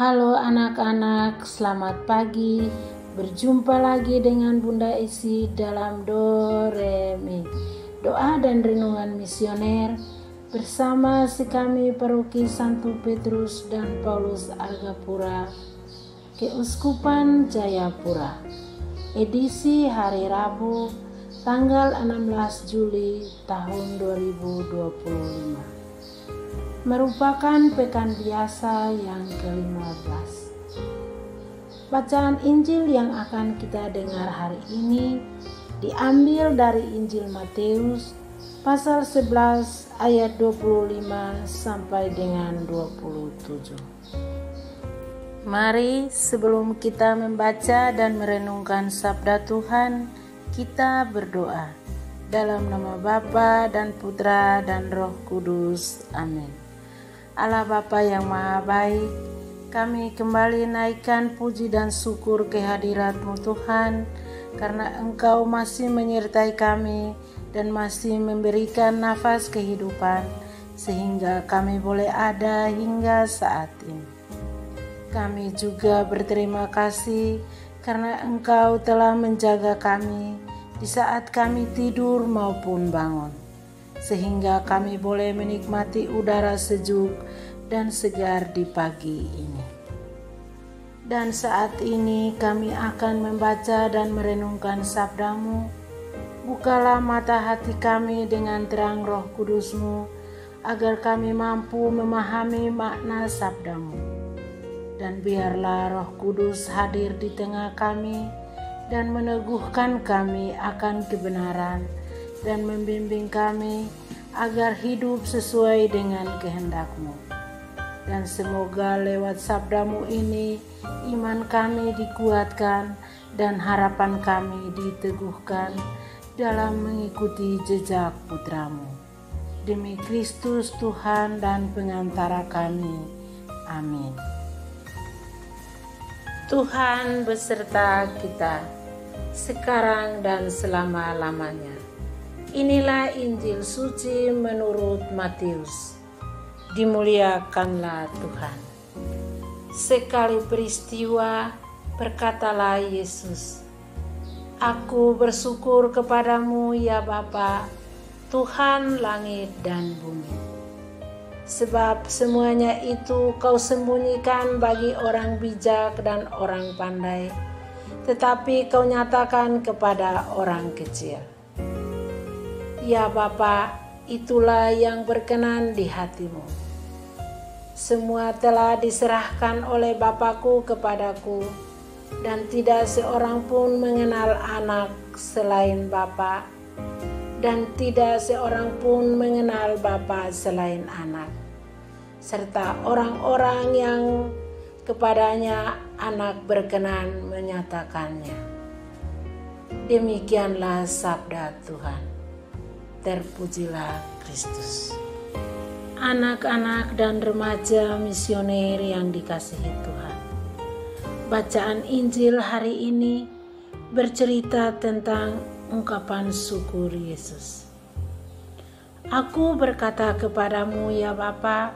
Halo anak-anak, selamat pagi. Berjumpa lagi dengan Bunda Isi dalam Doremi, doa dan renungan misioner bersama si kami Paroki Santo Petrus dan Paulus Argapura, Keuskupan Jayapura. Edisi hari Rabu, tanggal 16 Juli tahun 2025. Merupakan pekan biasa yang ke-15. Bacaan Injil yang akan kita dengar hari ini diambil dari Injil Matius pasal 11 ayat 25 sampai dengan 27. Mari sebelum kita membaca dan merenungkan sabda Tuhan, kita berdoa. Dalam nama Bapa dan Putra dan Roh Kudus. Amin. Allah Bapa yang Maha Baik, kami kembali naikkan puji dan syukur kehadirat-Mu Tuhan, karena Engkau masih menyertai kami dan masih memberikan nafas kehidupan, sehingga kami boleh ada hingga saat ini. Kami juga berterima kasih karena Engkau telah menjaga kami di saat kami tidur maupun bangun, sehingga kami boleh menikmati udara sejuk dan segar di pagi ini. Dan saat ini kami akan membaca dan merenungkan sabda-Mu. Bukalah mata hati kami dengan terang Roh Kudus-Mu, agar kami mampu memahami makna sabda-Mu. Dan biarlah Roh Kudus hadir di tengah kami dan meneguhkan kami akan kebenaran dan membimbing kami agar hidup sesuai dengan kehendak-Mu. Dan semoga lewat sabda-Mu ini iman kami dikuatkan dan harapan kami diteguhkan dalam mengikuti jejak Putra-Mu. Demi Kristus Tuhan dan pengantara kami. Amin. Tuhan beserta kita sekarang dan selama-lamanya. Inilah Injil suci menurut Matius. Dimuliakanlah Tuhan. Sekali peristiwa berkatalah Yesus, "Aku bersyukur kepadamu ya Bapa, Tuhan langit dan bumi. Sebab semuanya itu kau sembunyikan bagi orang bijak dan orang pandai, tetapi kau nyatakan kepada orang kecil. Ya Bapa, itulah yang berkenan di hati-Mu. Semua telah diserahkan oleh Bapa-Ku kepadaku, dan tidak seorang pun mengenal anak selain Bapa, dan tidak seorang pun mengenal Bapa selain anak, serta orang-orang yang kepadanya anak berkenan menyatakannya." Demikianlah sabda Tuhan. Terpujilah Kristus. Anak-anak dan remaja misioner yang dikasihi Tuhan, bacaan Injil hari ini bercerita tentang ungkapan syukur Yesus. "Aku berkata kepadamu ya Bapa,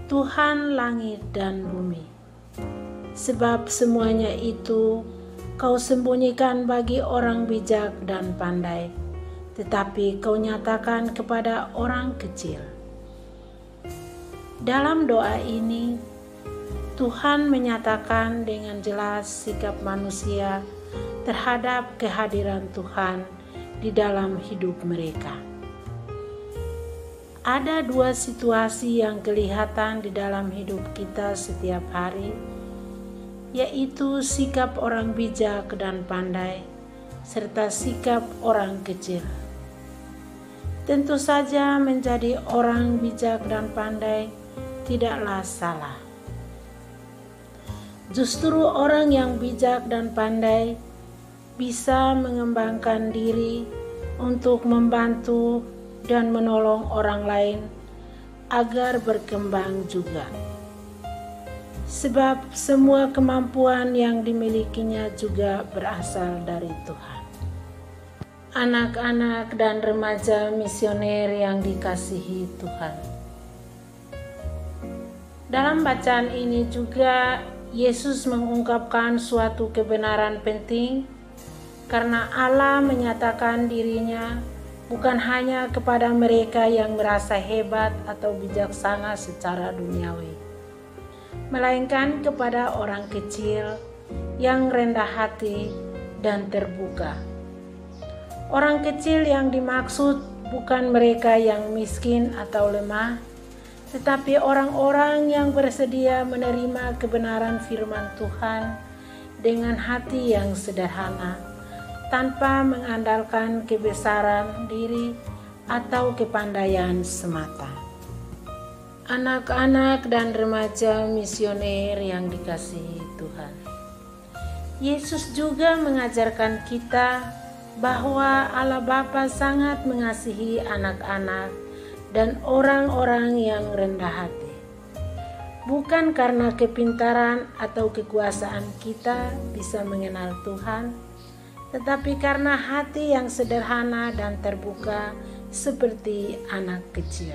Tuhan langit dan bumi. Sebab semuanya itu kau sembunyikan bagi orang bijak dan pandai, tetapi kau nyatakan kepada orang kecil." Dalam doa ini, Tuhan menyatakan dengan jelas sikap manusia terhadap kehadiran Tuhan di dalam hidup mereka. Ada dua situasi yang kelihatan di dalam hidup kita setiap hari, yaitu sikap orang bijak dan pandai, serta sikap orang kecil. Tentu saja menjadi orang bijak dan pandai tidaklah salah. Justru orang yang bijak dan pandai bisa mengembangkan diri untuk membantu dan menolong orang lain agar berkembang juga. Sebab semua kemampuan yang dimilikinya juga berasal dari Tuhan. Anak-anak dan remaja misioner yang dikasihi Tuhan, Dalam bacaan ini juga Yesus mengungkapkan suatu kebenaran penting, karena Allah menyatakan dirinya bukan hanya kepada mereka yang merasa hebat atau bijaksana secara duniawi, melainkan kepada orang kecil yang rendah hati dan terbuka. Orang kecil yang dimaksud bukan mereka yang miskin atau lemah, tetapi orang-orang yang bersedia menerima kebenaran firman Tuhan dengan hati yang sederhana, tanpa mengandalkan kebesaran diri atau kepandaian semata. Anak-anak dan remaja misioner yang dikasihi Tuhan, Yesus juga mengajarkan kita bahwa Allah Bapa sangat mengasihi anak-anak dan orang-orang yang rendah hati. Bukan karena kepintaran atau kekuasaan kita bisa mengenal Tuhan, tetapi karena hati yang sederhana dan terbuka seperti anak kecil.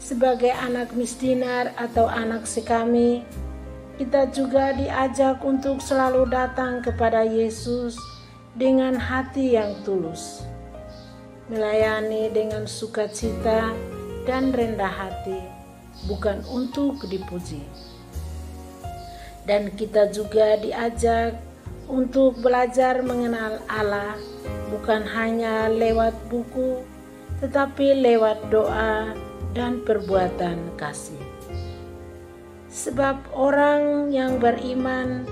Sebagai anak misdinar atau anak sekami, kita juga diajak untuk selalu datang kepada Yesus dengan hati yang tulus, melayani dengan sukacita dan rendah hati, bukan untuk dipuji. Dan kita juga diajak untuk belajar mengenal Allah, bukan hanya lewat buku, tetapi lewat doa dan perbuatan kasih. Sebab orang yang beriman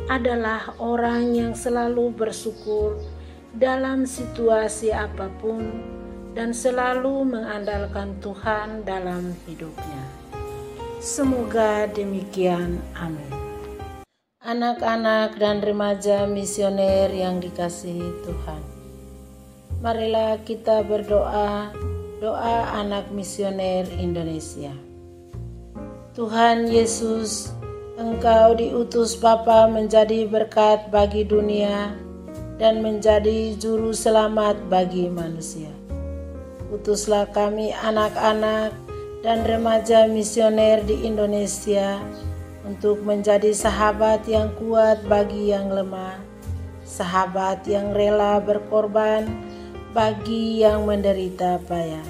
adalah orang yang selalu bersyukur dalam situasi apapun dan selalu mengandalkan Tuhan dalam hidupnya. Semoga demikian. Amin. Anak-anak dan remaja misioner yang dikasihi Tuhan, marilah kita berdoa, doa anak misioner Indonesia. Tuhan Yesus, Engkau diutus Bapa menjadi berkat bagi dunia dan menjadi juru selamat bagi manusia. Utuslah kami anak-anak dan remaja misioner di Indonesia untuk menjadi sahabat yang kuat bagi yang lemah, sahabat yang rela berkorban bagi yang menderita payah,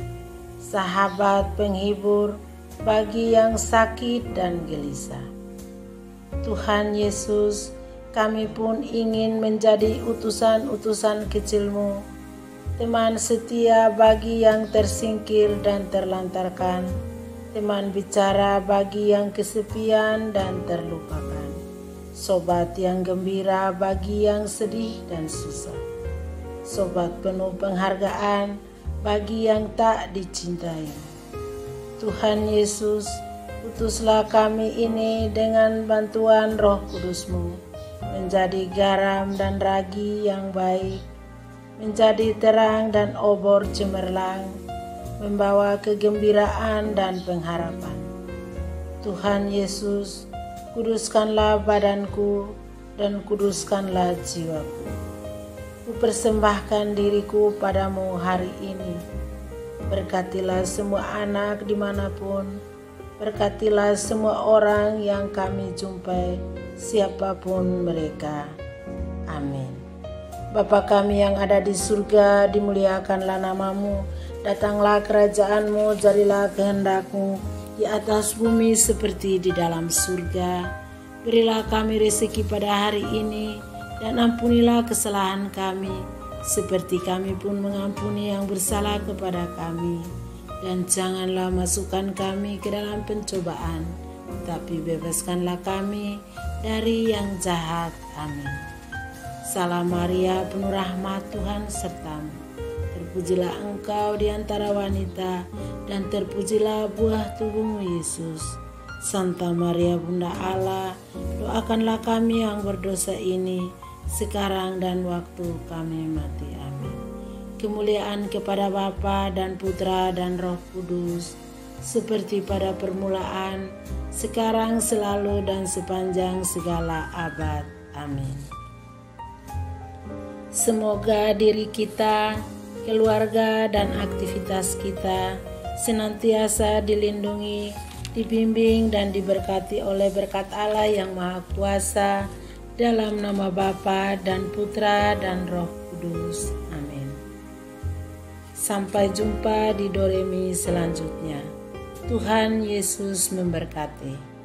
sahabat penghibur bagi yang sakit dan gelisah. Tuhan Yesus, kami pun ingin menjadi utusan-utusan kecil-Mu, teman setia bagi yang tersingkir dan terlantarkan, teman bicara bagi yang kesepian dan terlupakan, sobat yang gembira bagi yang sedih dan susah, sobat penuh penghargaan bagi yang tak dicintai. Tuhan Yesus, utuslah kami ini dengan bantuan Roh Kudus-Mu, menjadi garam dan ragi yang baik, menjadi terang dan obor cemerlang, membawa kegembiraan dan pengharapan. Tuhan Yesus, kuduskanlah badanku dan kuduskanlah jiwaku. Kupersembahkan diriku padamu hari ini. Berkatilah semua anak dimanapun, berkatilah semua orang yang kami jumpai, siapapun mereka. Amin. Bapa kami yang ada di surga, dimuliakanlah namamu, datanglah kerajaan-Mu, jadilah kehendak-Mu di atas bumi seperti di dalam surga. Berilah kami rezeki pada hari ini, dan ampunilah kesalahan kami, seperti kami pun mengampuni yang bersalah kepada kami. Dan janganlah masukkan kami ke dalam pencobaan, tapi bebaskanlah kami dari yang jahat. Amin. Salam Maria, penuh rahmat, Tuhan sertamu. Terpujilah engkau di antara wanita, dan terpujilah buah tubuhmu Yesus. Santa Maria Bunda Allah, doakanlah kami yang berdosa ini, sekarang dan waktu kami mati. Amin. Kemuliaan kepada Bapa dan Putra dan Roh Kudus, seperti pada permulaan, sekarang, selalu, dan sepanjang segala abad. Amin. Semoga diri kita, keluarga, dan aktivitas kita senantiasa dilindungi, dibimbing dan diberkati oleh berkat Allah yang Maha Kuasa, dalam nama Bapa dan Putra dan Roh Kudus. Amin. Sampai jumpa di Doremi selanjutnya. Tuhan Yesus memberkati.